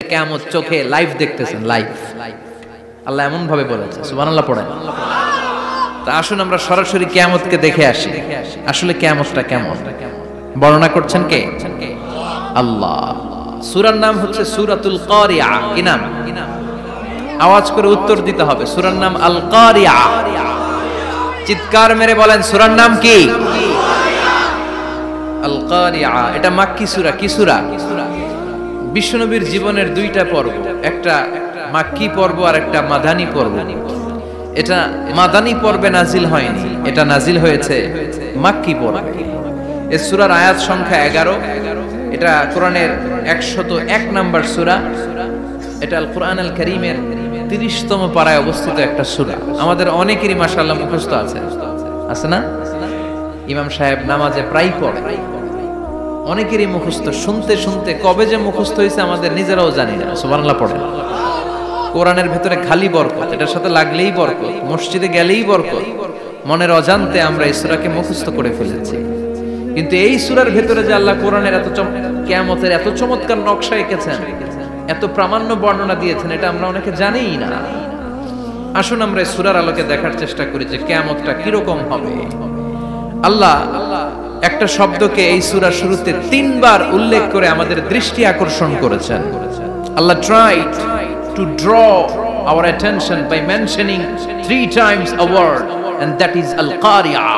কিয়ামত চোখে লাইভ দেখতেছেন, লাইভ। আল্লাহ এমন ভাবে বলেছে, সুবহানাল্লাহ পড়েন। তা আসুন আমরা সরাসরি কিয়ামতকে দেখে আসি, আসলে কিয়ামতটা কেমন। বর্ণনা করছেন কে? আল্লাহ। সূরার নাম হচ্ছে সূরাতুল কারিয়া। কি নাম? আওয়াজ করে উত্তর দিতে হবে। সূরার নাম আল কারিয়া। চিৎকার মেরে বলেন সূরার নাম কি? আল কারিয়া। এটা মাক্কি সূরা। কি সূরা? বিশ্বনবীর জীবনের দুইটা পর্ব, একটা মাক্কি পর্ব আর একটা মাদানী পর্ব। এটা মাদানী পর্বে নাজিল হয়নি, এটা নাজিল হয়েছে মাক্কি পর্বে। এই সূরার আয়াত সংখ্যা 11। এটা কোরআনের 101 নম্বর সূরা। এটা আল কোরআন আল কারীমের 30তম পারায় অবস্থিত একটা সূরা। আমাদের অনেকেরই মাশাআল্লাহ মুখস্থ আছে, আছে না? ইমাম সাহেব নামাজে প্রায় পড়ে, অনেকেরই মুখস্থ। শুনতে শুনতে কবে যে মুখস্থ হয়েছে আমাদের নিজেরাও জানি না। সুবহানাল্লাহ পড়ে। কোরআনের ভেতরে খালি বরকত, এটার সাথে লাগলেই বরকত, মসজিদে গেলেই বরকত। মনের অজান্তে আমরা এই সূরাকে মুখস্থ করে ফেলেছি। কিন্তু এই সূরার ভেতরে যে আল্লাহ কোরআনের কিয়ামতের এত চমৎকার নকশা এঁকেছেন, এত প্রামাণ্য বর্ণনা দিয়েছেন, এটা আমরা অনেকে জানিই না। আসুন আমরা এই সূরার আলোকে দেখার চেষ্টা করি যে কিয়ামতটা কিরকম হবে। আল্লাহ একটা শব্দকে এই সূরার শুরুতে 3 বার উল্লেখ করে আমাদের দৃষ্টি আকর্ষণ করেছেন। আল্লাহ tried to draw our attention by mentioning 3 times a word, and that is al-qari'ah.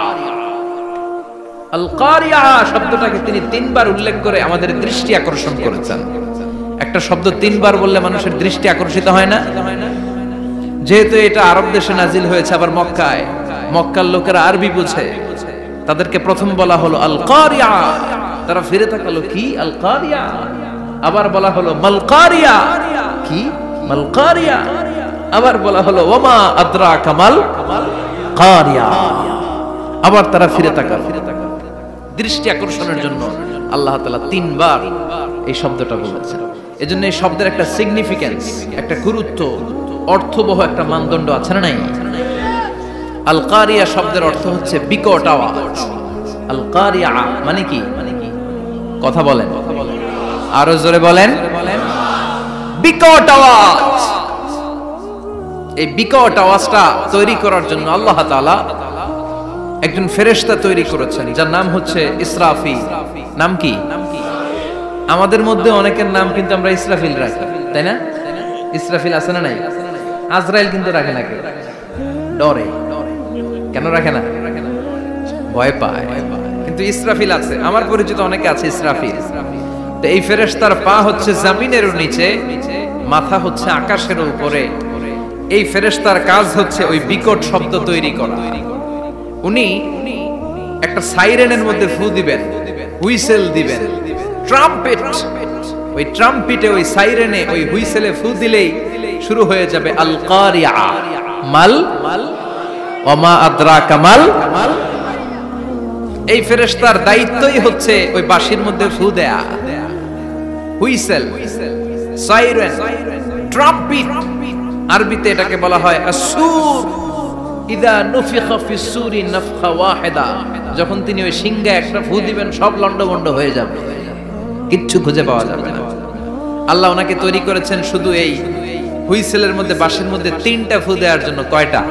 al-qari'ah শব্দটাকে তিনি 3 বার উল্লেখ করে আমাদের দৃষ্টি আকর্ষণ করেছেন। একটা শব্দ 3 বার বললে মানুষের দৃষ্টি আকর্ষিত হয় না? যেহেতু এটা আরব দেশে নাজিল হয়েছে, আবার মক্কায়, মক্কার লোকেরা আরবি বুঝে, তাদেরকে প্রথম বলা হলো আল কারিয়া। তারা ফিরে তাকালো, কি আল কারিয়া? আবার বলা হলো মাল কারিয়া। কি মাল কারিয়া? আবার বলা হলো ওমা আদরাকা মাল কারিয়া। আবার তারা ফিরে তাকালো। দৃষ্টি আকর্ষণের জন্য আল্লাহ তাআলা 3 বার এই শব্দটা বলেছেন। এজন্য এই শব্দের একটা সিগনিফিকেন্স, একটা গুরুত্ব, অর্থবহ একটা মানদণ্ড আছে না নাই? আল কারিয়া শব্দের অর্থ হচ্ছে বিকট আওয়াজ। আল কারিয়া মানে কি? কথা বলেন, আরো জোরে বলেন। বিকট আওয়াজ। এই বিকট আওয়াজটা তৈরি করার জন্য আল্লাহ তাআলা একজন ফেরেশতা তৈরি করেছেন, যার নাম হচ্ছে ইসরাফিল। নাম কি? আমাদের মধ্যে অনেকের নাম কিন্তু আমরা ইসরাফিল রাখি, তাই না? ইসরাফিল আছে না নাই? আজরাইল কিন্তু রাখে না, কেউ ডরে। কেন রাখে না? ভয় পায়। কিন্তু ইসরাফিল আছে, আমার পরিচিত অনেকে আছে ইসরাফিল। তো এই ফেরেশতার পা হচ্ছে জমিনের নিচে, মাথা হচ্ছে আকাশের উপরে। এই ফেরেশতার কাজ হচ্ছে ওই বিকট শব্দ তৈরি করা। উনি একটা সাইরেনের মধ্যে ফু দিবেন, হুইসেল দিবেন, ট্রাম্পেট। ওই ট্রাম্পিটে, ওই সাইরেনে, ওই হুইসেলে ফু দিলেই শুরু হয়ে যাবে আল কারিয়া। মাল ওমা আদরাকা মাল। এই ফেরেশতার দায়িত্বই হচ্ছে ওই বাঁশির মধ্যে ফু দেয়া, হুইসেল, সাইরেন, ট্রাম্পিট। আরবিতে এটাকে বলা হয় আসুর। ইদা নুফিখা ফিস সূরি নাফখা ওয়াহিদা। যখন তিনি ওই সিংহে একটা ফু দিবেন, সব লন্ডভন্ড হয়ে যাবে, কিচ্ছু খুঁজে পাওয়া যাবে না। আল্লাহ ওনাকে তৈরি করেছেন শুধু এই হুইসেলের মধ্যে, বাঁশির মধ্যে 3টা ফু দেওয়ার জন্য। কয়টা?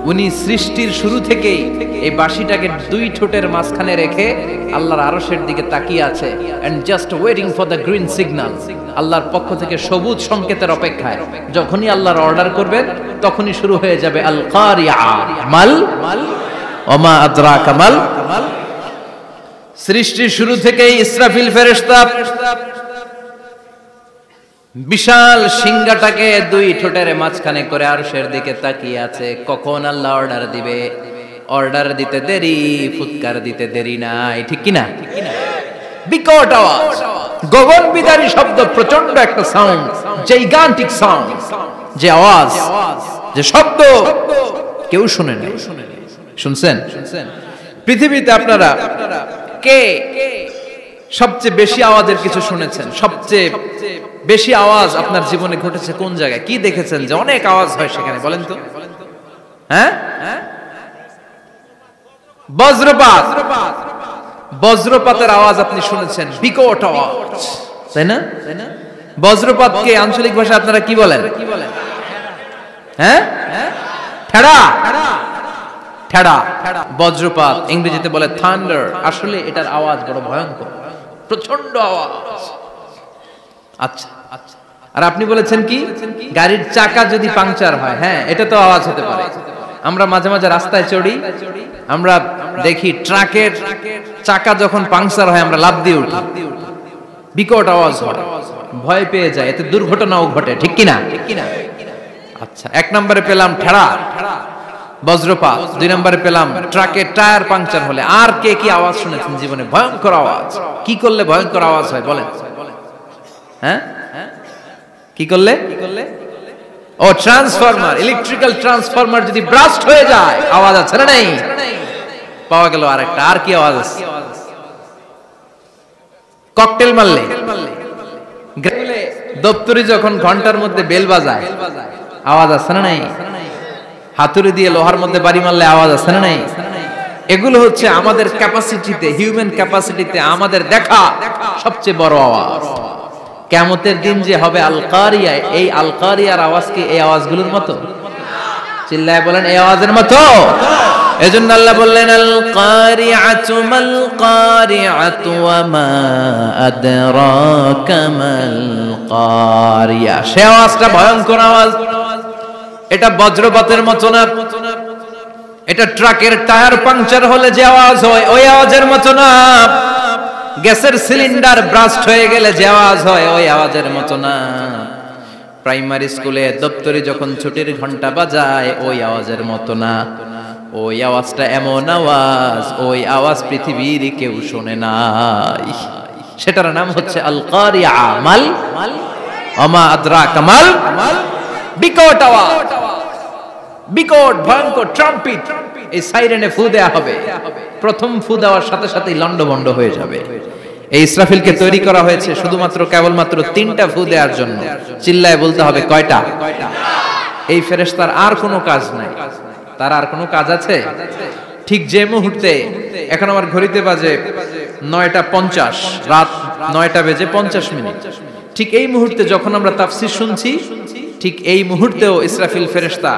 উনি সৃষ্টির শুরু থেকেই এই বাঁশিটাকে 2 ঠোঁটের মাঝখানে রেখে আল্লাহর আরশের দিকে তাকিয়ে আছে, and just waiting for the green signal. আল্লাহর পক্ষ থেকে সবুজ সংকেতের অপেক্ষায়। যখনই আল্লাহর অর্ডার করবেন, তখনই শুরু হয়ে যাবে আল কারিয়া। মাল ওমা আদরাকা মাল। সৃষ্টির শুরু থেকেই ইসরাফিল ফেরেশতা বিশাল সিংহাটাকে 2 ঠোঁটের মাঝখানে করে আরশের দিকে তাকিয়ে আছে, কখন আল্লাহ অর্ডার দিবে। অর্ডার দিতে দেরি, ফুৎকার দিতে দেরি নাই, ঠিক কি না? বিকট আওয়াজ, গগন বিদারী শব্দ, প্রচন্ড একটা সাউন্ড, জাইগান্টিক সাউন্ড। যে আওয়াজ, যে শব্দ কেউ শুনে না। শুনছেন? পৃথিবীতে আপনারা কে সবচেয়ে বেশি আওয়াজের কিছু শুনেছেন? সবচেয়ে বেশি আওয়াজ আপনার জীবনে ঘটেছে কোন জায়গায়? কি দেখেছেন যে অনেক আওয়াজ হয় সেখানে? বলেন তো। হ্যাঁ, বজ্রপাত। বজ্রপাতের আওয়াজ আপনি শুনেছেন, বিকট আওয়াজ, তাই না? বজ্রপাতকে আঞ্চলিক ভাষায় আপনারা কি বলেন? হ্যাঁ, ঠেড়া। ঠেড়া, বজ্রপাত ইংরেজিতে বলে থান্ডার। আসলে এটার আওয়াজ বড় ভয়ঙ্কর, প্রচন্ড আওয়াজ। আচ্ছা, আর আপনি বলেছেন কি গাড়ির চাকা যদি পাংচার হয়, হ্যাঁ এটা তো আওয়াজ হতে পারে। আমরা মাঝে মাঝে রাস্তায় চড়ি, আমরা দেখি ট্রাকের চাকা যখন পাংচার হয় আমরা লাফ দিয়ে উঠি, বিকট আওয়াজ হয়, ভয় পেয়ে যায়, এতে দুর্ঘটনাও ঘটে, ঠিক কিনা? আচ্ছা, 1 নম্বরে পেলাম ঠেড়া, বজ্রপাত। 2 নম্বরে পেলাম ট্রাকের টায়ার পাংচার হলে। আর কে কি আওয়াজ শুনেছেন জীবনে? ভয়ঙ্কর আওয়াজ। কি করলে ভয়ঙ্কর আওয়াজ হয় বলেন? হ্যাঁ, কি করলে? ও ট্রান্সফরমার, ইলেকট্রিক্যাল ট্রান্সফরমার যদি ব্রাস্ট হয়ে যায় আওয়াজ আছে না নেই? পাওয়া গেল আরেকটা। আর কি আওয়াজ আছে? ককটেল মারলে, দপ্তরি যখন ঘন্টার মধ্যে বেল বাজায় আওয়াজ আছে না নাই? হাতুড়ি দিয়ে লোহার মধ্যে বাড়ি মারলে আওয়াজ আছে না নাই? এগুলো হচ্ছে আমাদের ক্যাপাসিটিতে, হিউম্যান ক্যাপাসিটিতে আমাদের দেখা সবচেয়ে বড় আওয়াজ। কিয়ামতের দিন যে হবে আল কারিয়া, এই আল কারিয়ার আওয়াজ কি এই আওয়াজগুলোর মতো? চিল্লায় বলেন এই আওয়াজের মতো। এজন্য আল্লাহ বললেন আল কারিআতু মাল কারিআতু ওয়া মা আদরাকা মাল কারিয়া। সে আওয়াজটা ভয়ঙ্কর আওয়াজ। এটা বজ্রপাতের মতো না, এটা ট্রাকের টায়ার পাংচার হলে যে আওয়াজ হয় ওই আওয়াজের মতো না, গ্যাসের সিলিন্ডার ব্রাস্ট হয়ে গেলে যে আওয়াজ হয় ওই আওয়াজের মতো না, প্রাইমারি স্কুলে দপ্তরে যখন ছুটির ঘন্টা বাজায় ওই আওয়াজের মতো না। ওই আওয়াজটা এমন আওয়াজ, ওই আওয়াজ পৃথিবীর কেউ শোনে নাই। সেটার নাম হচ্ছে আল কারিয়া, মাল ওমা আদরাকা মাল, বিকট আওয়াজ, বিকট ভয়ঙ্কর ট্রাম্পিট। এই সাইরেনে ফু দেয়া হবে, প্রথম ফু দেওয়ার সাথে সাথেই লন্ডভন্ড হয়ে যাবে। এই ইসরাফিলকে তৈরি করা হয়েছে শুধুমাত্র কেবলমাত্র 3টা ফু দেওয়ার জন্য। চিল্লায় বলতে হবে কয়টা? এই ফেরেশতার আর কোনো কাজ নাই। তার আর কোনো কাজ আছে? ঠিক যে মুহূর্তে, এখন আমার ঘড়িতে বাজে 9:50, রাত 9টা বেজে 50 মিনিট, ঠিক এই মুহূর্তে যখন আমরা তাফসীর শুনছি, ঠিক এই মুহূর্তেও ইসরাফিল ফেরেশতা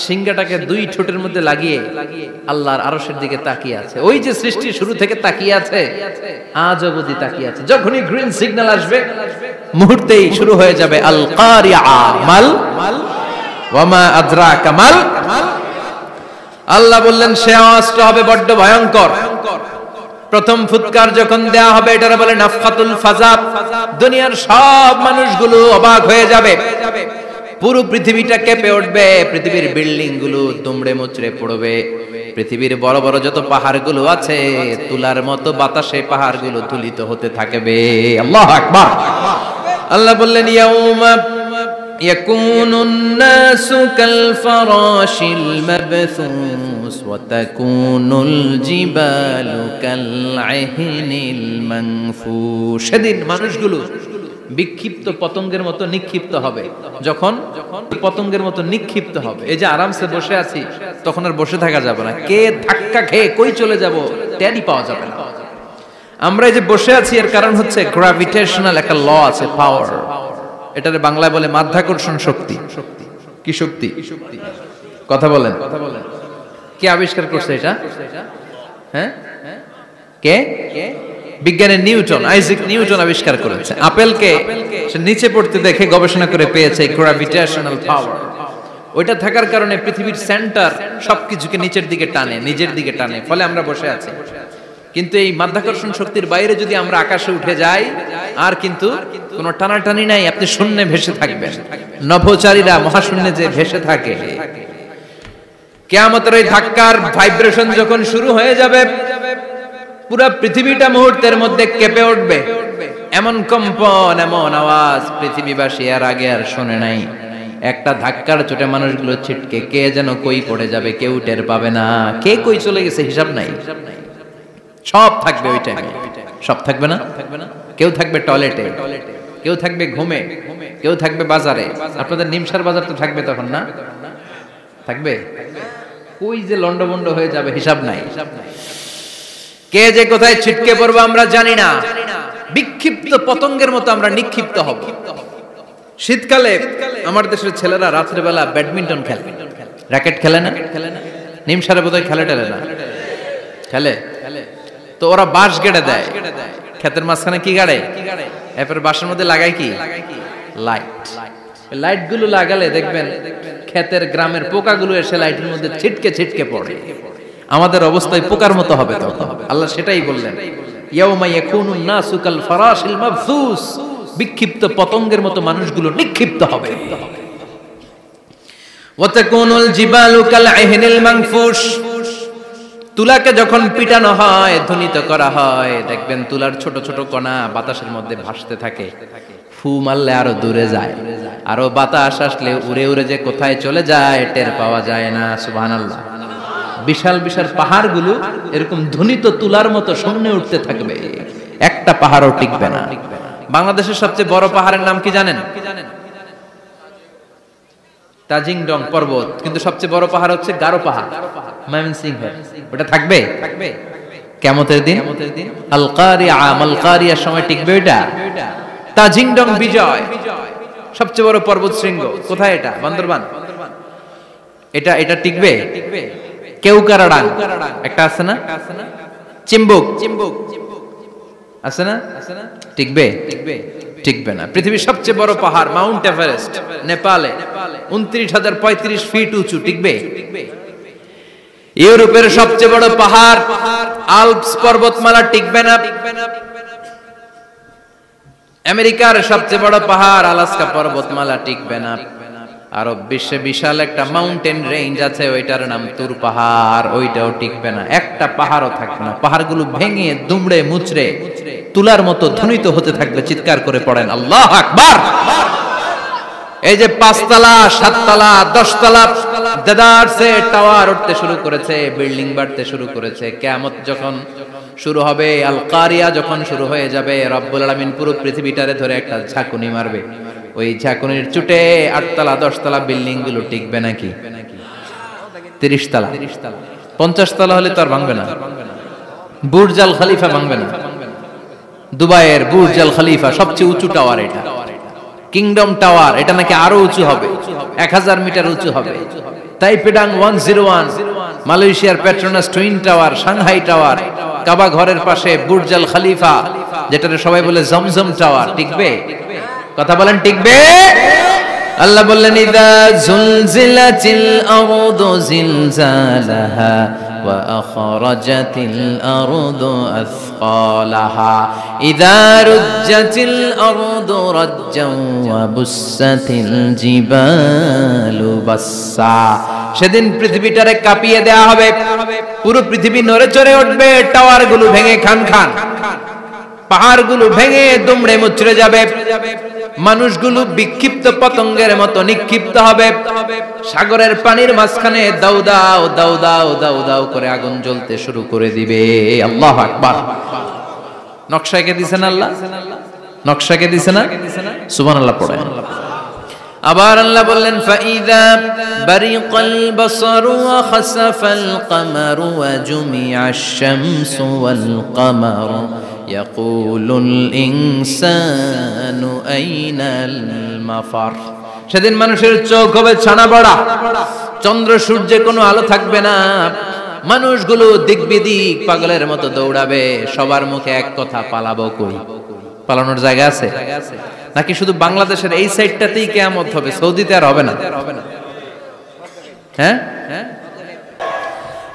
সিংহাটাকে 2 ঠোঁটের মধ্যে লাগিয়ে আল্লাহর আরশের দিকে তাকিয়ে আছে। ওই যে সৃষ্টির শুরু থেকে তাকিয়ে আছে, আজ অবধি তাকিয়ে আছে। যখনই গ্রিন সিগন্যাল আসবে মুহূর্তেই শুরু হয়ে যাবে আল কারিয়া মাল ওয়া মা আদরাকা মাল। আল্লাহ বললেন সে আওয়াজটা হবে বড্ড ভয়ঙ্কর। প্রথম ফুৎকার যখন দেয়া হবে এটারে বলে নাফখাতুল ফাজা। দুনিয়ার সব মানুষগুলো অবাক হয়ে যাবে, পুরো পৃথিবীটা কেঁপে উঠবে, পৃথিবীর বিল্ডিং গুলো দুমড়ে মুচড়ে পড়বে, পৃথিবীর বড় বড় যত পাহাড়গুলো আছে তুলার মতো বাতাসে পাহাড়গুলো তুলিত হতে থাকবে। আল্লাহু আকবার। আল্লাহ বললেন ইয়াউমা ইয়াকুনুন নাসু কাল ফারাশিল মাবথুস ওয়া তাকুনুল জিবালু কাল আহিনিল মানফুশ। সেদিন মানুষগুলো বিক্ষিপ্ত পতঙ্গের মতো নিক্ষিপ্ত হবে। যখন পতঙ্গের মতো নিক্ষিপ্ত হবে, এই যে আরামসে বসে আছি তখন আর বসে থাকা যাবে না, কে ধাক্কা খেয়ে কই চলে যাব টেরই পাওয়া যাবে না। আমরা এই যে বসে আছি এর কারণ হচ্ছে গ্র্যাভিটেশনাল একটা ল আছে, পাওয়ার। এটারে বাংলায় বলে মাধ্যাকর্ষণ শক্তি। কি শক্তি? কথা বলেন। কে আবিষ্কার করছে এটা? হ্যাঁ, কে? বিজ্ঞানের নিউটন, আইজাক নিউটন আবিষ্কার করেছে। আপেলকে সে নিচে পড়তে দেখে গবেষণা করে পেয়েছে গ্র্যাভিটেশনাল পাওয়ার। ওইটা থাকার কারণে পৃথিবীর সেন্টার সবকিছুকে নিচের দিকে টানে, নিজের দিকে টানে, ফলে আমরা বসে আছি। কিন্তু এই মাধ্যাকর্ষণ শক্তির বাইরে যদি আমরা আকাশে উঠে যাই আর কিন্তু কোনো টানাটানি নাই, আপনি শূন্যে ভেসে থাকবেন। নভোচারীরা মহাশূন্যে যে ভেসে থাকে, কিয়ামতের ওই ধাক্কার ভাইব্রেশন যখন শুরু হয়ে যাবে পুরা পৃথিবীটা মুহূর্তের মধ্যে কেঁপে উঠবে। এমন কম্পন, এমন আওয়াজ পৃথিবীবাসী এর আগে আর শোনে নাই। একটা ধাক্কার চোটে মানুষগুলো ছিটকে কে যেন কই পড়ে যাবে, কেউ টের পাবে না। কে কই চলে গেছে হিসাব নাই। সব থাকবে ওই টাইমে, সব থাকবে না। কেউ থাকবে টয়লেটে, কেউ থাকবে ঘুমে, কেউ থাকবে বাজারে। আপনাদের নিমসার বাজার তো থাকবে তখন না? থাকবে। কই যে লন্ডভন্ড হয়ে যাবে হিসাব নাই। কে যে কোথায় ছিটকে পড়বো আমরা জানি না। বিক্ষিপ্ত পতঙ্গের মতো আমরা নিক্ষিপ্ত হব। শীতকালে আমার দেশের ছেলেরা রাত্রেবেলা ব্যাডমিন্টন খেলে, র্যাকেট খেলে না, নিমসারে বোধহয় খেলে টেলে না, খেলে। তো ওরা বাঁশ গেড়ে দেয়, ক্ষেতের মাঝখানে কি গাড়ে, এরপর বাঁশের মধ্যে লাগায় কি লাইট। লাইট গুলো লাগালে দেখবেন ক্ষেতের গ্রামের পোকাগুলো এসে লাইটের মধ্যে ছিটকে ছিটকে পড়ে। আমাদের অবস্থায় পোকার মতো হবে তখন। আল্লাহ সেটাই বললেন, ইয়াউমা ইয়াকুনুন নাসু কাল ফারাশিল মাবসুস, বিক্ষিপ্ত পতঙ্গের মতো মানুষগুলো নিক্ষিপ্ত হবে। ওয়া তাকুনুল জিবালু কাল আহিনিল মানফুশ, তুলাকে যখন পিটানো হয়, ধ্বনিত করা হয়, দেখবেন তুলার ছোট ছোট কণা বাতাসের মধ্যে ভাসতে থাকে। ফু মারলে আরো দূরে যায়, আরো বাতাস আসলে উড়ে উড়ে যে কোথায় চলে যায় টের পাওয়া যায় না। সুবহানাল্লাহ। বিশাল বিশাল পাহাড়গুলো এরকম ধ্বনিত তুলার মতো সামনে উঠতে থাকবে, একটা পাহাড়ও টিকবে না। বাংলাদেশের সবচেয়ে বড় পাহাড়ের নাম কি জানেন? তাজিংডং পর্বত। কিন্তু সবচেয়ে বড় পাহাড় হচ্ছে গারো পাহাড়, ময়মনসিংহে। ওটা থাকবে কিয়ামতের দিন, আল কারিয়া, মাল কারিয়ার সময় টিকবে ওটা। তাজিংডং বিজয় সবচেয়ে বড় পর্বত শৃঙ্গ। কোথায় এটা? বান্দরবান। এটা টিকবে? কেউকারাডাং একটা আছে না, চিম্বুক আছে না, টিকবে? টিকবে না। পৃথিবীর সবচেয়ে বড় পাহাড় মাউন্ট এভারেস্ট নেপালে 29,035 ফিট উঁচু, টিকবে? ইউরোপের সবচেয়ে বড় পাহাড় আল্পস পর্বতমালা টিকবে না। আমেরিকার সবচেয়ে বড় পাহাড় আলাস্কা পর্বতমালা টিকবে না। আরব বিশ্বে বিশাল একটা মাউন্টেন রেঞ্জ আছে, ওইটার নাম তুর পাহাড়, ওইটাও টিকবে না। একটা পাহাড়ও থাকবে না। পাহাড়গুলো ভেঙে দুমড়ে মুচড়ে তুলার মতো ধ্বনিত হতে থাকবে। চিৎকার করে পড়েন আল্লাহু আকবার। এই যে 5 তলা 7 তলা 10 তলা দেদারসে টাওয়ার উঠতে শুরু করেছে, বিল্ডিং বাড়তে শুরু করেছে। কিয়ামত যখন শুরু হবে, আল কারিয়া যখন শুরু হয়ে যাবে, রব্বুল আলামিন পুরো পৃথিবীটারে ধরে একটা ঝাঁকুনি মারবে। ওই ঝাঁকুনির চুটে 8 তলা 10 তলা বিল্ডিং গুলো টিকবে নাকি? 30 তলা 50 তলা হলে তো আর ভাঙবে না। বুর্জ আল খলিফা ভাঙবে না। দুবাইয়ের বুর্জ আল খলিফা সবচেয়ে উঁচু টাওয়ার এটা। কিংডম টাওয়ার এটা নাকি আরো উঁচু হবে, 1000 মিটার উঁচু হবে। তাইপেডাং 101, মালয়েশিয়ার Petronas twin tower, Shanghai tower, Kaaba ঘরের পাশে বুর্জ আল খলিফা, যেটাকে সবাই বলে জমজম টাওয়ার, টিকবে? কথা বলেন টিকবে? আল্লাহ বললেন, ইযা জুলজিলাতিল আরদু জিলজালাহা ওয়া আখরাজাতিল আরদু আসকালাহা ইযা রুজ্জাতিল আরদু রাজ্জান ওয়া বুসাতিল জিবালু বাসসা। সেদিন পৃথিবীটারে কাঁপিয়ে দেয়া হবে, পুরো পৃথিবী নড়ে চড়ে উঠবে, টাওয়ারগুলো ভেঙে খান খান, পাহাড়গুলো ভেঙে দুমড়ে মুচড়ে যাবে, মানুষগুলো বিক্ষিপ্ত পতঙ্গের মতো নিক্ষিপ্ত হবে। সাগরের পানির মাঝখানে দাউ দাউ দাউ দাউ দাউ দাউ করে আগুন জ্বলতে শুরু করে দিবে। আল্লাহু আকবার। নকশা কে দিয়েছেন আল্লাহ? নকশা কে দিয়েছেন না? সুবহানাল্লাহ পড়েন। আবার আল্লাহ বললেন, ফাইযা বারিকাল বাসারু ওয়া খাসাফাল কামারু ওয়া জুমিআশ শামসু ওয়াল কামারু ইয়াকুলুল ইনসানু আইনাল মাফার। সেদিন মানুষের চোখ হবে ছানা বড়া, চন্দ্র সূর্যে কোনো আলো থাকবে না, মানুষগুলো দিক বিদিক পাগলের মতো দৌড়াবে। সবার মুখে এক কথা, পালাবো কই? পালানোর জায়গা আছে নাকি শুধু বাংলাদেশের এই সাইডটাতেই কিয়ামত হবে? সৌদিতে আর হবে না? হ্যাঁ,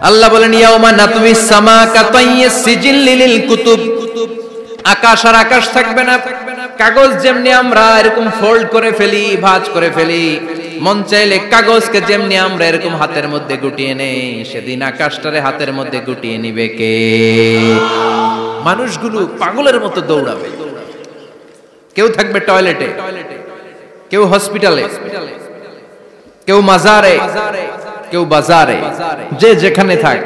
আল্লাহ বলেন, ইয়াউমা নাতমিস সামা কাতাইয়িস সিজিল লিল কুতুব। আকাশ আর আকাশ থাকবে না। কাগজ যেমনি আমরা এরকম ফোল্ড করে ফেলি, ভাঁজ করে ফেলি, মন চাইলে কাগজকে যেমনি আমরা এরকম হাতের মধ্যে গুটিয়ে নেই, সেদিন আকাশটারে হাতের মধ্যে গুটিয়ে নিবে কে? মানুষগুলো পাগলের মতো দৌড়াবে। কেউ থাকবে টয়লেটে, কেউ হসপিটালে, কেউ মাজারে, কেউ বাজারে, যে যেখানে থাক,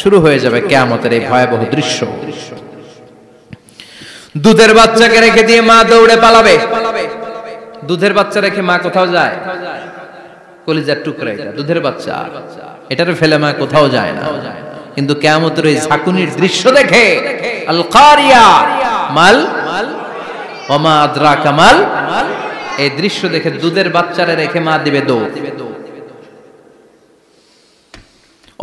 শুরু হয়ে যাবে কিয়ামতের এই ভয়াবহ দৃশ্য। দুধের বাচ্চাকে রেখে দিয়ে মা দৌড়ে পালাবে। দুধের বাচ্চা রেখে মা কোথাও যায়? কলিজার টুকরা এটা, দুধের বাচ্চা, এটারে ফেলে মা কোথাও যায় না। কিন্তু কিয়ামতের এই ঝাঁকুনির দৃশ্য দেখে, আল কারিয়া মাল ওয়া মা আদরাকা মাল এই দৃশ্য দেখে দুধের বাচ্চারে রেখে মা দিবে দৌড়।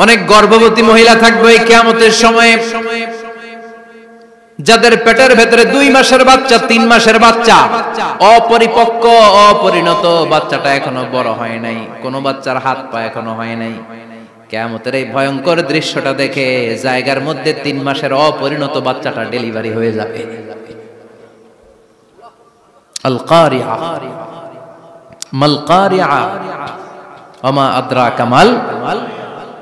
অনেক গর্ভবতী মহিলা থাকবে এই কিয়ামতের সময়ে, যাদের পেটের ভেতরে 2 মাসের বাচ্চা, 3 মাসের বাচ্চা, অপরিপক্ক অপরিণত, বাচ্চাটা এখনো বড় হয় নাই, কোন বাচ্চার হাত পা এখনো হয় নাই। কিয়ামতের এই ভয়ঙ্কর দৃশ্যটা দেখে জায়গার মধ্যে 3 মাসের অপরিণত বাচ্চাটা ডেলিভারি হয়ে যাবে। আল কারিআ মাল কারিআ ওমা আদরাকা মাল।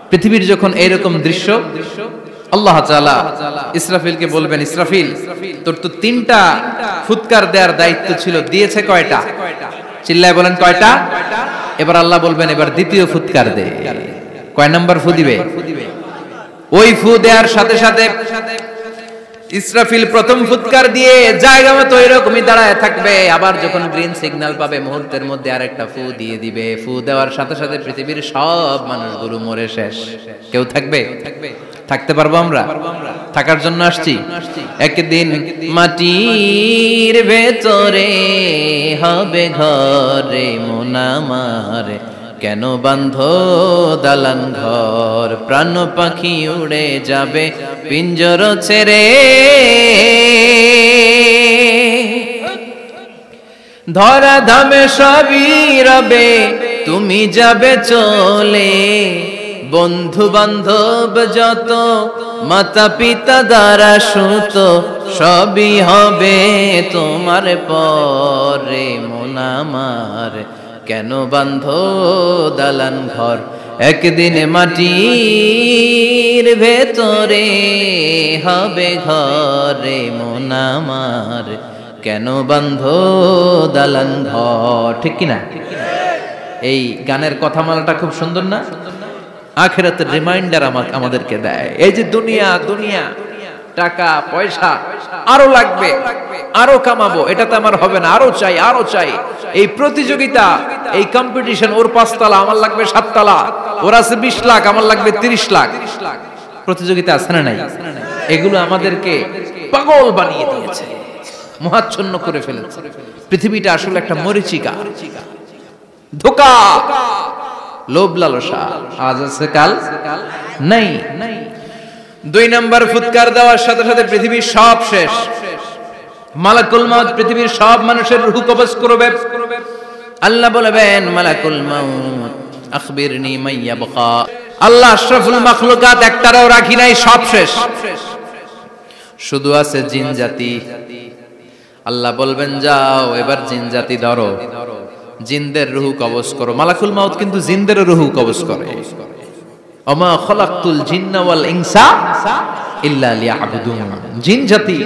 পৃথিবীর যখন এরকম দৃশ্য, আল্লাহ তাআলা ইসরাফিলকে বলবেন, ইসরাফিল তোর তো 3টা ফুৎকার দেওয়ার দায়িত্ব ছিল, দিয়েছে কয়টা? চিল্লায় বলেন কয়টা? এবার আল্লাহ বলবেন এবার দ্বিতীয় ফুৎকার দে। কয় নাম্বার ফু দিবে? ওই ফু দেওয়ার সাথে সাথে ইসরাফিল প্রথম ফুৎকার দিয়ে জায়গা মতো এরকমই দাঁড়ায় থাকবে, আবার যখন গ্রিন সিগন্যাল পাবে মুহূর্তের মধ্যে আরেকটা ফু দিয়ে দিবে। ফু দেওয়ার সাথে সাথে পৃথিবীর সব মানুষগুলো মরে শেষ। কেউ থাকবে? থাকতে পারবো আমরা? থাকার জন্য আসছি। একদিন মাটির ভেতরে হবে ঘরে মন আমার, কেন বান্ধ দালান ঘর, প্রাণ পাখি উড়ে যাবে পিঞ্জর ছেড়ে, ধরা ধামে সবই রবে তুমি যাবে চলে, বন্ধু বান্ধব যত মাতা পিতা দ্বারা সুত সবই হবে তোমার পরে মন আমার, কেন বান্ধ দালান ঘর। একদিন মাটির ভেতরে হবে ঘরে মন আমার, কেন বান্ধ দালান ঘর। ঠিক কিনা? এই গানের কথামালাটা খুব সুন্দর না? আখিরাতের রিমাইন্ডার আমাদেরকে দেয়। এই যে দুনিয়া দুনিয়া, টাকা পয়সা আরো লাগবে, আরো কামাবো, এটাতে আমার হবে না, আরো চাই আরো চাই। এই প্রতিযোগিতা, এই কম্পিটিশন, ওর 5 তলা আমার লাগবে 7 তলা, ওর আছে 20 লাখ আমার লাগবে 30 লাখ। প্রতিযোগিতা আছে না নাই? এগুলো আমাদেরকে পাগল বানিয়ে দিয়েছে, মোহাচ্ছন্ন করে ফেলেছে। পৃথিবীটা আসলে একটা মরীচিকা, ধোঁকা, লোভ লালসা, আজ আছে কাল নাই। 2 নাম্বার ফুৎকার দেওয়ার সাথে সাথে পৃথিবীর সব শেষ। মালাকুল মাউত পৃথিবীর সব মানুষের রূহ কবজ করবে। আল্লাহ বলবেন মালাকুল মাউত আখবিরনি মাইয়া বাকা। আল্লাহ আশরাফুল মাখলুকাত একটারও রাখি নাই, সব শেষ, শুধু আছে জিন জাতি। আল্লাহ বলবেন যাও এবার জিন জাতি ধরো, জিনদের রূহ কবজ করো। মালাকুল মাউত কিন্তু জিনদের রূহ কবজ করে। ওমা খলাকতুল জিন্না ওয়াল ইনসা ইল্লা লিয়াবুদুন। জিন জাতি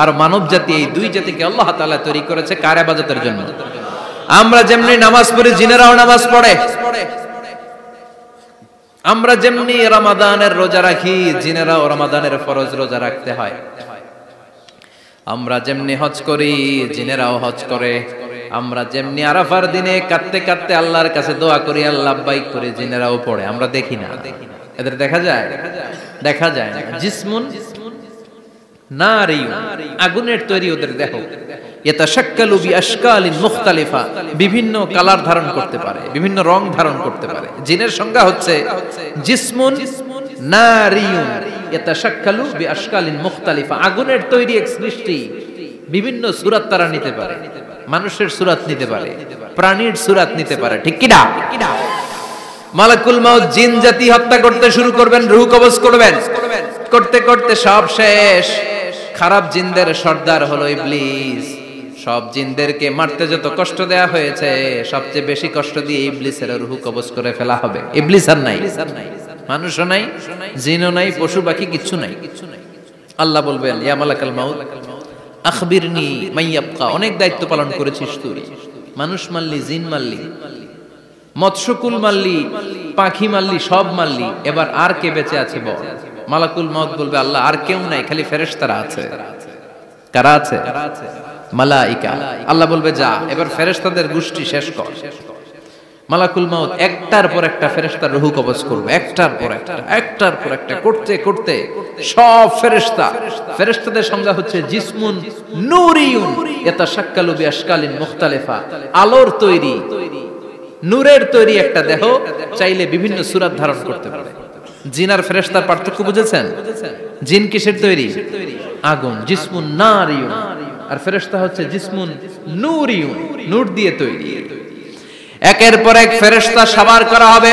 আর মানব জাতি, এই 2 জাতিকে আল্লাহ তাআলা তৈরি করেছে কার ইবাদতের জন্য। আমরা যেমনি নামাজ পড়ি, জিনেরাও নামাজ পড়ে। আমরা যেমনি রমাদানের রোজা রাখি, জিনেরাও রমাদানের ফরজ রোজা রাখতে হয়। আমরা যেমনি হজ করি, জিনেরাও হজ করে। আমরা যেমনি আরাফার দিনে কাঁদতে কাঁদতে আল্লাহর কাছে দোয়া করি, আল্লাহ লাব্বাইক করে, জিনেরাও পড়ে। আমরা দেখি না, এদের দেখা যায়? দেখা যায় না। জিসমুন নারী, আগুনের তৈরি ওদের দেহ। ইয়াতাশাক্কালু বিআশকালিন মুখতালিফা, বিভিন্ন কালার ধারণ করতে পারে, বিভিন্ন রং ধারণ করতে পারে। জিনের সংজ্ঞা হচ্ছে জিসমুন নারিয়ুন ইয়াতাশাক্কালু বিআশকালিন মুখতালিফা, আগুনের তৈরি এক সৃষ্টি। বিভিন্ন সূরত তারা নিতে পারে, মানুষের সূরত নিতে পারে, প্রাণীর সূরত নিতে পারে। ঠিক কি না? মালাকুল মাউত জিন জাতি হত্যা করতে শুরু করবেন, রূহ কবজ করবেন। করতে করতে সব শেষ। খারাপ জিনদের সর্দার হলো ইবলিস। সব জিনদেরকে মারতে যত কষ্ট দেয়া হয়েছে, সবচেয়ে বেশি কষ্ট দিয়ে ইবলিসের রূহ কবজ করে ফেলা হবে। ইবলিস আর নাই, মানুষও নাই, জিনও নাই, পশু পাখি কিচ্ছু নাই। আল্লাহ বলবেন ইয়া মালাকাল মাউত আখবিরনি মাইয়াবকা। অনেক দায়িত্ব পালন করেছিস তুই, মানুষ মারলি, জিন মারলি, মৎস্যকুল মারলি, পাখি মারলি, সব মারলি, এবার আর কে বেঁচে আছে বল। মালাকুল মাউত বলবে আল্লাহ আর কেউ নাই, খালি ফেরেশতারা আছে। কারা আছে? মালাইকা। আল্লাহ বলবে যা এবার ফেরেশতাদের গোষ্ঠী শেষ কর। মালাকুল মাউত একটার পর একটা ফেরেশতার রূহ কবজ করবে, একটার পর একটা করতে করতে সব ফেরেশতাদের সংজ্ঞা হচ্ছে জিসমুন নূরিয়ুন ইয়াতাশাক্কালু বিআশকালিন মুখতালিফা, আলোর তৈরি, নূরের তৈরি একটা দেহ, চাইলে বিভিন্ন সূরত ধারণ করতে পারে। জিন আর ফেরেশতার পার্থক্য বুঝেছেন? জিন কিসের তৈরি? আগুন, জিসমুন নারিয়ুন, আর ফেরেশতা হচ্ছে জিসমুন নূরিয়ুন, নূর দিয়ে তৈরি। একের পর এক ফেরেশতা সবার করা হবে।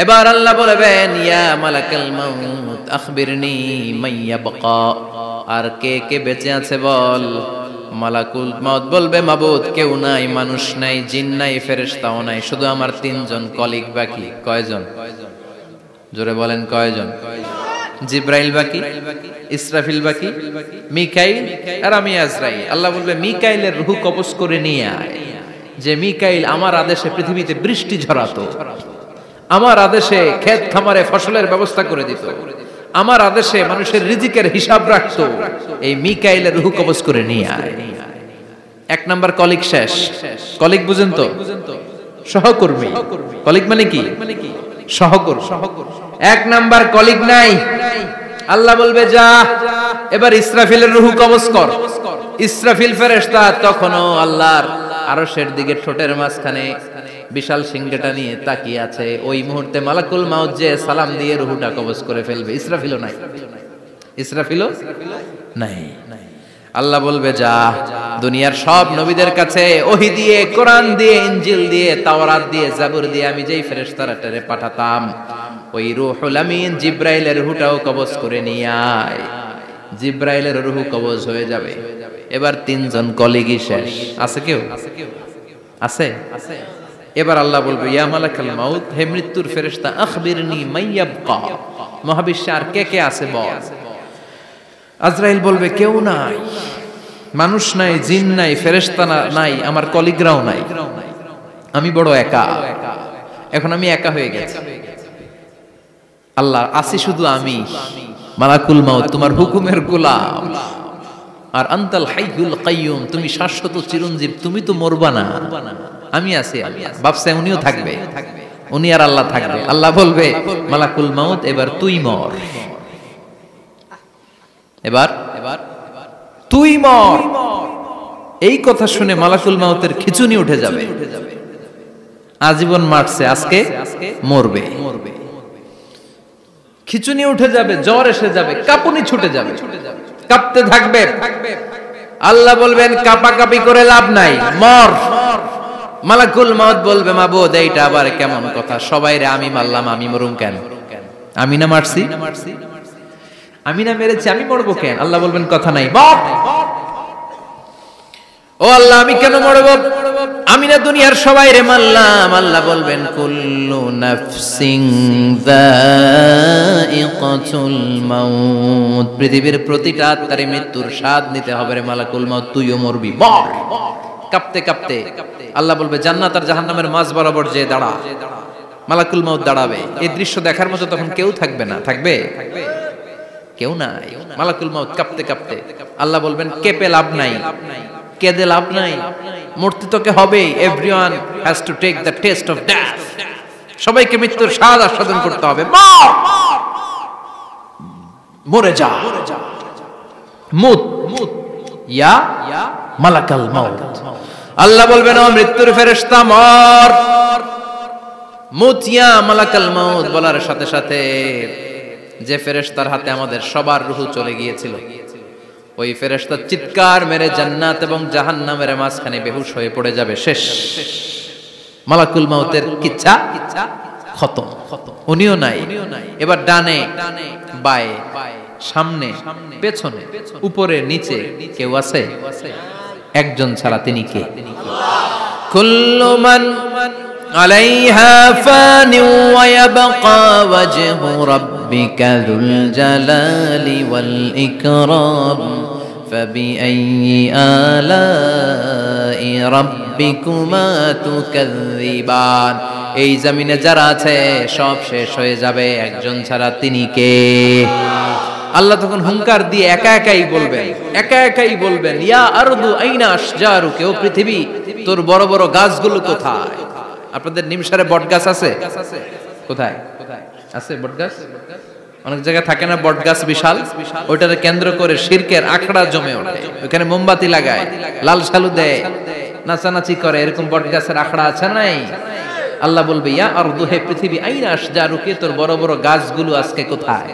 এবার আল্লাহ বলবেন, ইয়া মালাকাল মাউত আখবিরনি মাইয়া বাকা, আর কে কে বেঁচে আছে বল। মালাকুল মাউত বলবে, মাবুদ কেউ নাই, মানুষ নাই, জিন নাই, ফেরেশতাও নাই, শুধু আমার তিনজন কলিগ বাকি। কয়জন? জোরে বলেন কয়জন? জিব্রাইল বাকি, ইসরাফিল বাকি, মিকাইল আর আমি আজরাইল। আল্লাহ বলবে, মিকাইলের রূহ কবজ করে নিয়ে আয়। যে মিকাইল আমার আদেশে পৃথিবীতে বৃষ্টি ঝরাতো, আমার আদেশে ক্ষেত খামারে ফসলের ব্যবস্থা করে দিত, আমার আদেশে মানুষের রিজিকের হিসাব রাখতো, এই মিকাইলের রূহ কবজ করে নিয়ে আয়। এক নাম্বার কলিগ শেষ। কলিগ বুঝেন তো? সহকর্মী। কলিগ মানে কি? সহকর্মী। এক নাম্বার কলিগ নাই। আল্লাহ বলবে, যা এবার ইসরাফিলের রূহ কবজ কর। ইসরাফিল ফেরেশতা তখনও আল্লাহর আরশের দিকে ঠোঁটের মাঝখানে বিশাল সিংহটা নিয়ে তাকিয়ে আছে। ওই মুহূর্তে মালাকুল মাউত যে সালাম দিয়ে রূহটা কবজ করে ফেলবে। ইসরাফিলও নাই, ইসরাফিলও নাই। আল্লাহ বলবে, যা দুনিয়ার সব নবীদের কাছে ওহী দিয়ে, কোরআন দিয়ে, ইনজিল দিয়ে, তাওরাত দিয়ে, জাবুর দিয়ে আমি যেই ফেরেশতারে পাঠাতাম, ওই রূহুল আমিন জিব্রাইলের রূহটাও কবজ করে নিয়ে আয়। জিব্রাইলের রূহ কবজ হয়ে যাবে। এবার তিনজন কলিগই শেষ। আছে কেউ? আছে? এবার আল্লাহ বলবে, ইয়া মালাকাল মাউত, হে মৃত্যুর ফেরেশতা, আখবিরনি মাইয়াবকা, মহাবিশ্বে আর কে কে আছে বল। আজরাইল বলবে, কেউ নাই, মানুষ নাই, জিন নাই, ফেরেশতা নাই, আমার কলিগরাও নাই, আমি বড় একা, এখন আমি একা হয়ে গেছি। আল্লাহ, আসি শুধু আমি। মালাকুল মাউত, তোমার হুকুমের গোলাম, আর আনতাল হাইয়ুল কাইয়ুম, তুমি শাশ্বত চিরঞ্জীব, তুমি তো মরবা না, আমি আছি। ভাবছে উনিও থাকবে, উনি আর আল্লাহ থাকবে। আল্লাহ বলবে, মালাকুল মাউত এবার তুই মর, এবার তুই মর। এই কথা শুনে মালাকুল মাউতের খিচুনি উঠে যাবে। আজীবন মারছে, আজকে মরবে। খিচুনি উঠে যাবে, জ্বর এসে যাবে, কাঁপুনি ছুটে যাবে, কাঁপতে থাকবে। আল্লাহ বলবেন, কাঁপাকাঁপি করে লাভ নাই, মর। মালাকুল মাউত বলবে, মাবুদ এইটা আবার কেমন কথা, সবাই রে আমি মারলাম, আমি মরুম কেন? আমি না মারছি, আমি না মেরেছি, আমি মরবো কেন? আল্লাহ বলবেন, কথা নাই, মর। ও আল্লাহ, আমি কেন মরবো? আমি না দুনিয়ার সবাই রে মারলাম। আল্লাহ বলবেন, কুল্লু নাফসিন যায়িকাতুল মাউত, পৃথিবীর প্রতিটা আত্মারে মৃত্যুর স্বাদ নিতে হবে রে মালাকুল মাউত, তুইও মরবি, মর। কাঁপতে কাঁপতে আল্লাহ বলবে, জান্নাত আর জাহান্নামের মাঝ বরাবর যে দাঁড়া। মালাকুল মাউত দাঁড়াবে। এই দৃশ্য দেখার মতো তখন কেউ থাকবে না। থাকবে? কেউ নাই। মালাকুল মাউত কাঁপতে কাঁপতে আল্লাহ বলবেন, কেঁপে লাভ নাই, কেঁদে লাভ নাই, মরতে তোকে হবে। Everyone has to take the test of death, সবাইকে মৃত্যুর স্বাদ আস্বাদন করতে হবে। মর, মরে যা, মুত ইয়া মালাকাল মাউত। আল্লাহ বলবেন, ও মৃত্যুর ফেরেশতা, মর, মুত ইয়া মালাকাল মাউত। বলার সাথে সাথে যে ফেরেশতার হাতে আমাদের সবার রূহ চলে গিয়েছিল, ওই ফেরেশতা চিৎকার মেরে জান্নাত এবং জাহান্নামের মাঝখানে বেহুশ হয়ে পড়ে যাবে। শেষ। মালাকুল মাউতের কিচ্ছা খতম, উনিও নাই। এবার ডানে বায়ে, সামনে পেছনে, উপরে নিচে কেউ আছে? একজন ছাড়া, তিনি কে? কুল্লু মান আলাইহা ফানি ওয়া ইয়াবকা ওয়াজহু রাব্বিকা যুল জালালি ওয়াল ইকরাম ফাবিআইয়ি আলাই রাব্বিকুমা তুকাযযিবান। এই জমিনে যারা আছে সব শেষ হয়ে যাবে, একজন ছাড়া, তিনি কে? আল্লাহ তখন হুঙ্কার দিয়ে একা একাই বলবেন ইয়া আরদু আইনা আশজারুকে, ও পৃথিবী তোর বড় বড় গাছগুলো কোথায়? আপনাদের নিমসারে বট গাছ আছে? কোথায় আছে বট গাছ? অনেক জায়গায় থাকে না বট গাছ বিশাল, ওইটারে কেন্দ্র করে শিরকের আখড়া জমে ওঠে, ওখানে মোমবাতি লাগায়, লাল সালু দেয়, নাচানাচি করে, এরকম বট গাছের আখড়া আছে নাই? আল্লাহ বলবে ইয়া আরদু, হে পৃথিবী, আইনা আশজারুকে, তোর বড় বড় গাছগুলো আজকে কোথায়?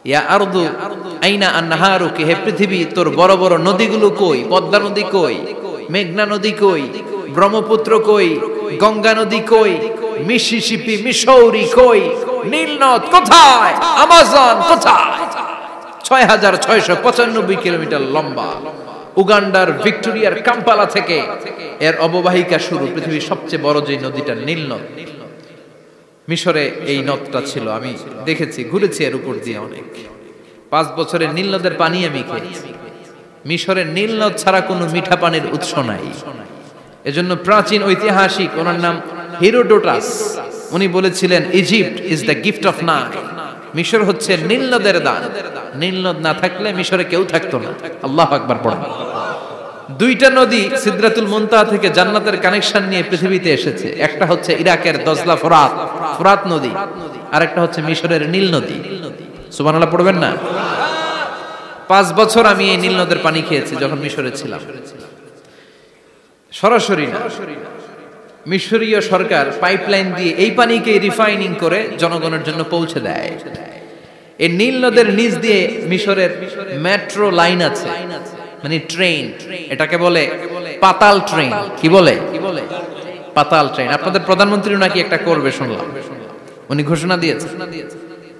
ইয়া আরদু আইনা আনহারুকে, হে পৃথিবী তোর বড় বড় নদীগুলো কই? পদ্মা নদী কই? মেঘনা নদী কই? ব্রহ্মপুত্র কই? গঙ্গা নদী কই? মিসিসিপি, মিসৌরি কই? নীল নদ কোথায়? আমাজন কোথায়? ৬৬৯৫ কিলোমিটার লম্বা, উগান্ডার ভিক্টোরিয়ার কাম্পালা থেকে এর অববাহিকা শুরু। পৃথিবীর সবচেয়ে বড় যে নদীটা নীল নদ, মিশরে এই নদটা ছিল। আমি দেখেছি, ঘুরেছি এর উপর দিয়ে অনেক। 5 বছরের নীল নদের পানি আমি খেয়েছি। মিশরের নীল নদ ছাড়া কোনো মিঠা পানির উৎস নাই। এজন্য প্রাচীন ঐতিহাসিক, ওনার নাম হেরোডোটাস, উনি বলেছিলেন Egypt is the gift of Nile, মিশর হচ্ছে নীল নদের দান। নীল নদ না থাকলে মিশরে কেউ থাকতো না। আল্লাহু আকবার পড়েন। 2টা নদী সিদরাতুল মুনতাহা থেকে জান্নাতের কানেকশন নিয়ে পৃথিবীতে এসেছে। একটা হচ্ছে ইরাকের দজলা ফোরাত নদী, আর একটা হচ্ছে মিশরের নীল নদী। সুবহানাল্লাহ পড়বেন না? 5 বছর আমি এই নীল নদের পানি খেয়েছি যখন মিশরে ছিলাম। সরাসরি না, মিশরীয় সরকার পাইপলাইন দিয়ে এই পানিকে রিফাইনিং করে জনগণের জন্য পৌঁছে দেয়। এই নীল নদের নিচ দিয়ে মিশরের মেট্রো লাইন আছে, মানে ট্রেন, এটাকে বলে পাতাল ট্রেন। কি বলে? পাতাল ট্রেন। আপনাদের প্রধানমন্ত্রী নাকি একটা করবে শুনলাম, উনি ঘোষণা দিয়েছে।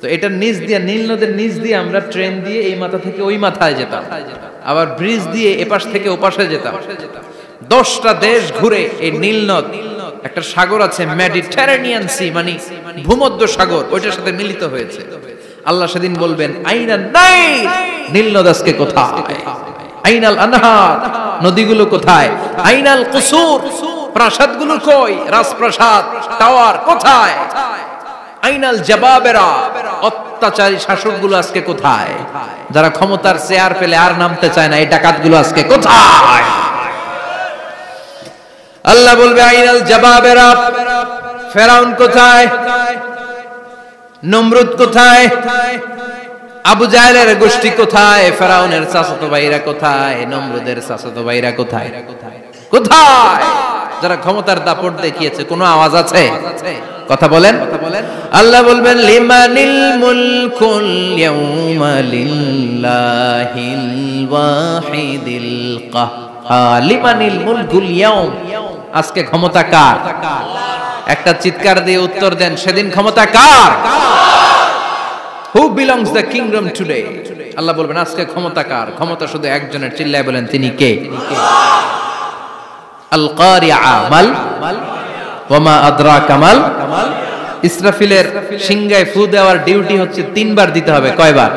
তো এটার নিচ দিয়ে, নীল নদের নিচ দিয়ে আমরা ট্রেন দিয়ে এই মাথা থেকে ওই মাথায় যেতাম, আবার ব্রিজ দিয়ে এপাশ থেকে ওপাশে যেতাম। 10টা দেশ ঘুরে এই নীল নদ, একটা সাগর আছে মেডিটেরেনিয়ান সি, মানে ভূমধ্য সাগর, ওইটার সাথে মিলিত হয়েছে। আল্লাহ সেদিন বলবেন আইনা নাই, নীল নদ আজকে কোথায়? আইনাল আনহার, নদীগুলো কোথায়? আইনাল কুসুর, প্রাসাদগুলো কই? রাজপ্রাসাদ, টাওয়ার কোথায়? আইনাল জাবাবেরা, অত্যাচারী শাসকগুলো আজকে কোথায়? যারা ক্ষমতার চেয়ার পেলে আর নামতে চায় না, এই ডাকাতগুলো আজকে কোথায়? আল্লাহ বলবে আইনাল জাবাবেরা, ফেরাউন কোথায়? নমরুদ কোথায়? আবু জাহেলের গোষ্ঠী কোথায়? ফেরাউনের চাচাতো ভাইরা কোথায়? নমরুদের চাচাতো ভাইরা কোথায়? কোথায়? যারা ক্ষমতার দাপট দেখিয়েছে, কোনো আওয়াজ আছে? কথা বলেন। আল্লাহ বলবেন লিমানিল মুলকুল ইয়াউমা লিল্লাহিল ওয়াহিদিল কাহ্হার। লিমানিল মুলকুল ইয়াউম, আজকে ক্ষমতা কার? একটা চিৎকার দিয়ে উত্তর দেন, সেদিন ক্ষমতা কার? Who belongs the kingdom today? আল্লাহ বলবেন আজকে ক্ষমতা কার? ক্ষমতা শুধু একজনের, চিল্লায় বলেন তিনি কে? আল কারিআ মাল ওয়া মা আদরাকা মাল। ইসরাফিলের সিংহায় ফু দেওয়ার ডিউটি হচ্ছে 3 বার দিতে হবে। কয়বার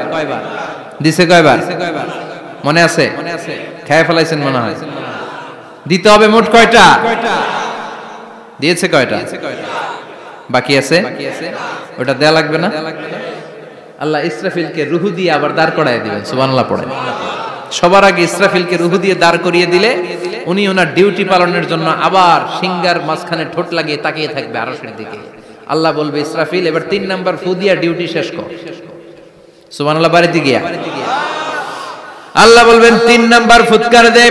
দিছে? কয়বার মনে আছে? খেয়ে ফেলাইছেন মনে হয়। দিতে হবে মোট কয়টা? দিয়েছে কয়টা? বাকি আছে, ওটা দেয়া লাগবে না? আল্লাহ ইসরাফিলকে রুহু দিয়ে আবার দাঁড় করায় দিবেন। সুবহানাল্লাহ পড়েন। সবার আগে ইসরাফিলকে রুহু দিয়ে দাঁড় করিয়ে দিলে উনি ওনার ডিউটি পালনের জন্য আবার সিংহার মাঝখানে ঠোঁট লাগিয়ে তাকিয়ে থাকবে আরশের দিকে। আল্লাহ বলবে ইসরাফিল এবার 3 নাম্বার ফু দিয়া ডিউটি শেষ কর। সুবহানাল্লাহ। বাড়িতে গিয়া আল্লাহ বলবেন 3 নাম্বার ফুৎকার দে।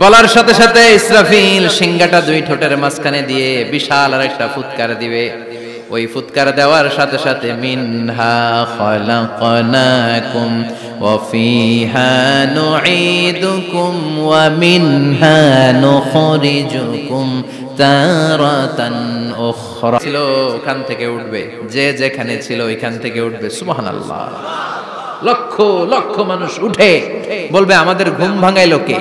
বলার সাথে সাথে ইসরাফিল সিংহাটা 2 ঠোঁটের মাঝখানে দিয়ে বিশাল আরেকটা ফুৎকার দিবে। ওই ফুৎকার দেওয়ার সাথে সাথে মিনহা খালাকনাকুম ওয়া ফিহা নুঈদুকুম ওয়া মিনহা নুখরিজুকুম তারাতান উখরা। ছিল ওখান থেকে উঠবে, যে যেখানে ছিল ওইখান থেকে উঠবে। সুবহানাল্লাহ। লক্ষ লক্ষ মানুষ উঠে বলবে আমাদের ঘুম ভাঙাইলো কে?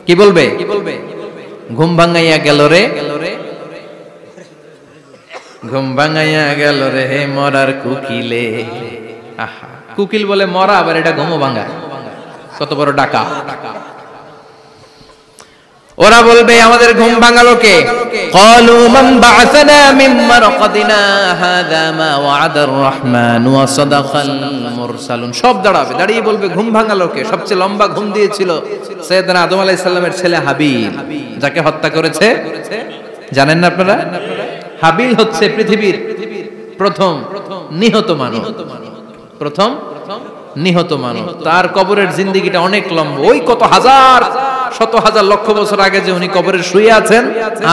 কি বলবে? ঘুম ভাঙাইয়া গেল রে, ঘুম ভাঙাইয়া গেল রে হে মরার কুকিলে। আহা, কুকিল বলে মরা, আবার এটা ঘুমো ভাঙায়। কত বড় ডাকা! ওরা বলবে আমাদের ঘুম ভাঙালো কে? ক্বালু মান বা'আসানা মিন মারকাদিনা হাযা মা ওয়া'আদার রহমান ওয়া সাদাকাল মুরসালুন। সব দাঁড়াবে, দাঁড়িয়ে বলবে ঘুম ভাঙালো কে? সবচেয়ে লম্বা ঘুম দিয়েছিল সাইয়েদনা আদম আলাইহিস সালামের ছেলে হাবিল, যাকে হত্যা করেছে জানেন না আপনারা? হাবিল হচ্ছে পৃথিবীর প্রথম নিহত মানব, প্রথম নিহত মানব। তার কবরের জিন্দেগিটা অনেক লম্বা, ওই কত হাজার শত হাজার লক্ষ বছর আগে যে উনি কবরে শুয়ে আছেন,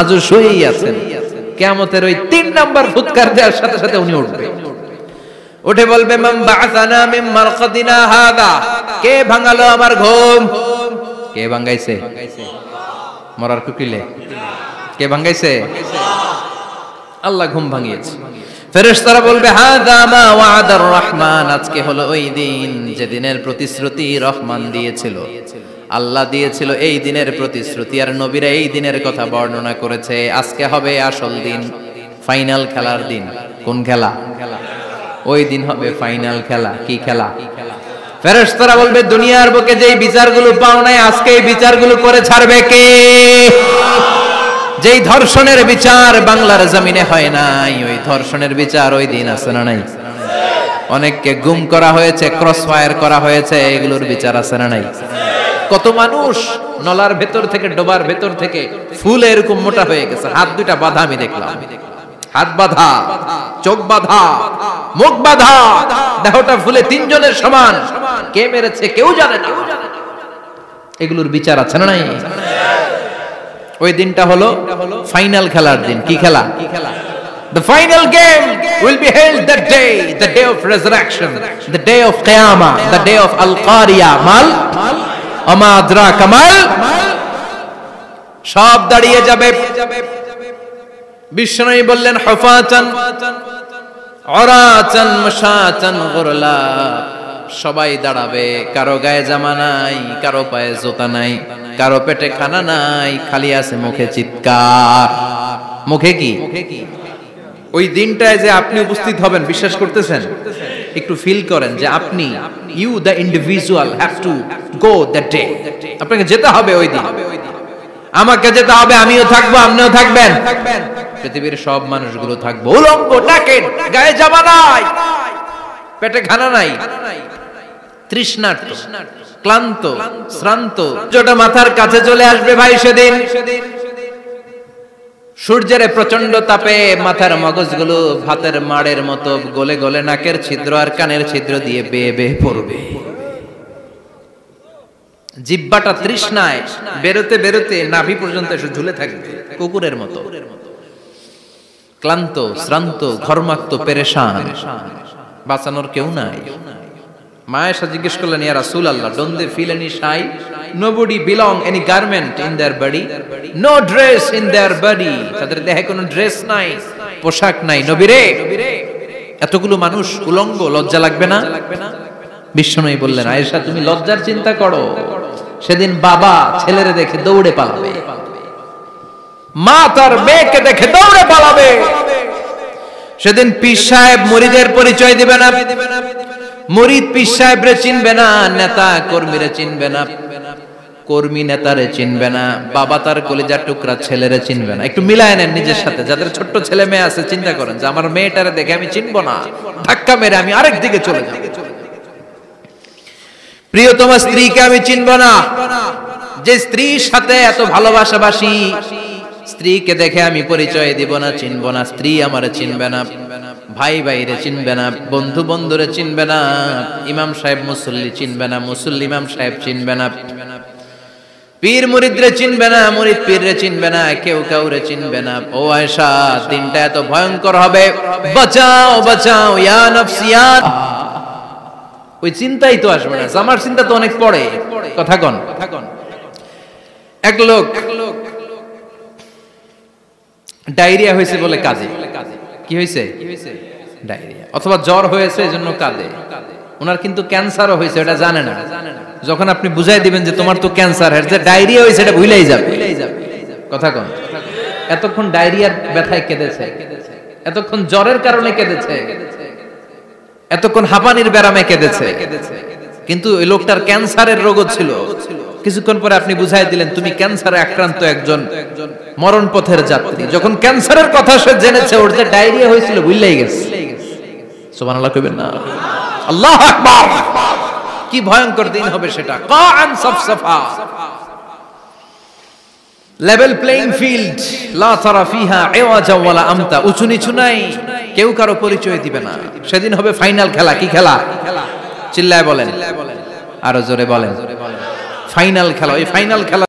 আজও শুয়েই আছেন। কিয়ামতের ওই 3 নাম্বার ফুৎকার দেওয়ার সাথে সাথে উনি উঠবে, উঠে বলবে মান বা'আসানা মিন মারকাদিনা হাযা, কে ভাঙালো আমার ঘুম? কে ভাঙাইছে? মরার কুকিলে কে ভাঙাইছে? আল্লাহ ঘুম ভাঙিয়েছে। ফেরেশতারা বলবে হাযা মা ওয়া'আদার রহমান, আজকে হলো ওই দিন যে দিনের প্রতিশ্রুতি রহমান দিয়েছিল, আল্লাহ দিয়েছিল এই দিনের প্রতিশ্রুতি, আর নবীরা এই দিনের কথা বর্ণনা করেছে। আজকে হবে আসল দিন, ফাইনাল খেলার দিন। কোন খেলা? ওই দিন হবে ফাইনাল খেলা। কি খেলা? ফেরেশতারা বলবে দুনিয়ার বুকে যেই বিচারগুলো পাও নাই, আজকে এই বিচারগুলো করে ছাড়বে কে? যেই ধর্ষণের বিচার বাংলার জমিনে হয় নাই, ওই ধর্ষণের বিচার ওই দিন আছে না নাই? অনেককে গুম করা হয়েছে, ক্রস ফায়ার করা হয়েছে, এগুলোর বিচার আছে না নাই? কত মানুষ নলার ভেতর থেকে, ডোবার ভেতর থেকে ফুলে এরকম মোটা হয়ে গেছে, হাত দুইটা বাঁধা আমি দেখলাম, হাত বাঁধা, চোখ বাঁধা, মুখ বাঁধা, দেহটা ফুলে 3 জনের সমান। কে মেরেছে কেউ জানে না, এগুলোর বিচার আছে না নাই? ওই দিনটা হলো ফাইনাল খেলার দিন। কি খেলা? The final game will be held that day, the day of resurrection, the day of Qiyamah, the day of Al-Qari'ah, mal আমা আদরাকা মাল। সব দাঁড়িয়ে যাবে। বিশ্বনবী বললেন হুফাতান উরাতান মাশাতান গুরলা, সবাই দাঁড়াবে, কারো গায়ে জামা নাই, কারো পায়ে জুতা নাই, কারো পেটে খানা নাই, খালি আছে মুখে চিৎকার। মুখে কি? ওই দিনটায় যে আপনি উপস্থিত হবেন, বিশ্বাস করতেছেন? একটু ফিল করেন যে আপনি, you the individual have to go that day. আপনাকে যেতে হবে ওই দিন, আমাকে যেতে হবে, আমিও থাকবো, আপনিও থাকবেন, পৃথিবীর সব মানুষগুলো থাকবো উলঙ্গ, নাকেট, গায়ে জামা নাই, পেটে খানা নাই, তৃষ্ণার্ত, ক্লান্ত, শ্রান্ত, যেটা মাথার কাছে চলে আসবে ভাই সেদিন। সূর্যের প্রচন্ড তাপে মাথার মগজগুলো ভাতের মাড়ের মতো গলে গলে নাকের ছিদ্র আর কানের ছিদ্র দিয়ে বেয়ে বেয়ে পড়বে। জিহ্বাটা তৃষ্ণায় বেরোতে বেরোতে নাভি পর্যন্ত এসে ঝুলে থাকবে কুকুরের মতো, ক্লান্ত, শ্রান্ত, ঘর্মাক্ত, পেরেশান, বাঁচানোর কেউ নাই। মায়েশা জিজ্ঞেস করলেন, ইয়া রাসূলুল্লাহ, don't they feel any shy? Nobody belong any garment in their body, no dress in their body, তাদের দেহে কোনো ড্রেস নাই, পোশাক নাই। নবী রে, এতগুলো মানুষ উলঙ্গ, লজ্জা লাগবে না? বিশ্বনবী বললেন, আয়েশা তুমি লজ্জার চিন্তা করো, সেদিন বাবা ছেলেরে দেখে দৌড়ে পালাবে, মা তার মেয়েকে দেখে দৌড়ে পালাবে, সেদিন পীর সাহেব মুরিদের পরিচয় দিবে না, মুরিদ পীর সাহেবরে চিনবে না, নেতা কর্মীরে চিনবে না, কর্মী নেতারে চিনবে না, বাবা তার কলিজার টুকরা ছেলেরে চিনবে না। একটু মিলায় নেন নিজের সাথে, যাদের ছোট্ট ছেলে মেয়ে আছে, চিন্তা করেন যে আমার মেয়েটারে দেখে আমি চিনবো না, ধাক্কা মেরে আমি আরেক দিকে চলে যাব। প্রিয়তমা স্ত্রীকে আমি চিনবো না, যে স্ত্রীর সাথে এত ভালোবাসাবাসি, স্ত্রীকে দেখে আমি পরিচয় দিব না, চিনবো না, স্ত্রী আমারে চিনবে না, ভাই ভাইরে চিনবে না, বন্ধু বন্ধুরে চিনবে না, ইমাম সাহেব মুসল্লি চিনবে না, মুসল্লি ইমাম সাহেব চিনবে না, পীর মুরিদরে চিনবে না, মুরিদ পীররে চিনবে না, কেউ কাউরে চিনবে না। ও আয়েশা, দিনটা এত ভয়ঙ্কর হবে, বাঁচাও বাঁচাও ইয়া নফসিয়া। ওই চিন্তাই তো আসবে না, আমার চিন্তা তো অনেক পড়ে। কথা কন। এক লোক ডায়রিয়া হয়েছে বলে কাঁদে। কি হয়েছে? ডায়রিয়া, অথবা জ্বর হয়েছে এজন্য কাঁদে। ওনার কিন্তু ক্যান্সারও হয়েছে, এটা জানে না। যখন আপনি বুঝাই দিবেন যে তোমার তো ক্যান্সার, যে ডায়রিয়া হয়েছে এটা ভুলেই যাবে। কথা কন। এতক্ষণ ডায়রিয়ার ব্যথায় কেঁদেছে, এতক্ষণ জ্বরের কারণে কেঁদেছে, এতক্ষণ হাঁপানির ব্যারামে কেঁদেছে, কিন্তু ওই লোকটার ক্যান্সারের রোগও ছিল। কিছুক্ষণ পরে আপনি বুঝাই দিলেন তুমি ক্যান্সারে আক্রান্ত একজন মরণ পথের যাত্রী। যখন ক্যান্সারের কথা সে জেনেছে, ওর যে ডায়রিয়া হয়েছিল ভুলেই গেছে। সুবহানাল্লাহ কইবেন না? আল্লাহু আকবার। কি ভয়ঙ্কর দিন হবে সেটা। কাআন সাফসাফা, লেভেল প্লেইং ফিল্ড, লা তারা ফিহা ইওয়াজা ওয়ালা আমতা, উঁচু নিচু নাই, কেউ কারো পরিচয় দিবে না। সেদিন হবে ফাইনাল খেলা। কি খেলা? চিল্লায় বলেন, আরো জোরে বলেন, ফাইনাল খেলা। ওই ফাইনাল খেলা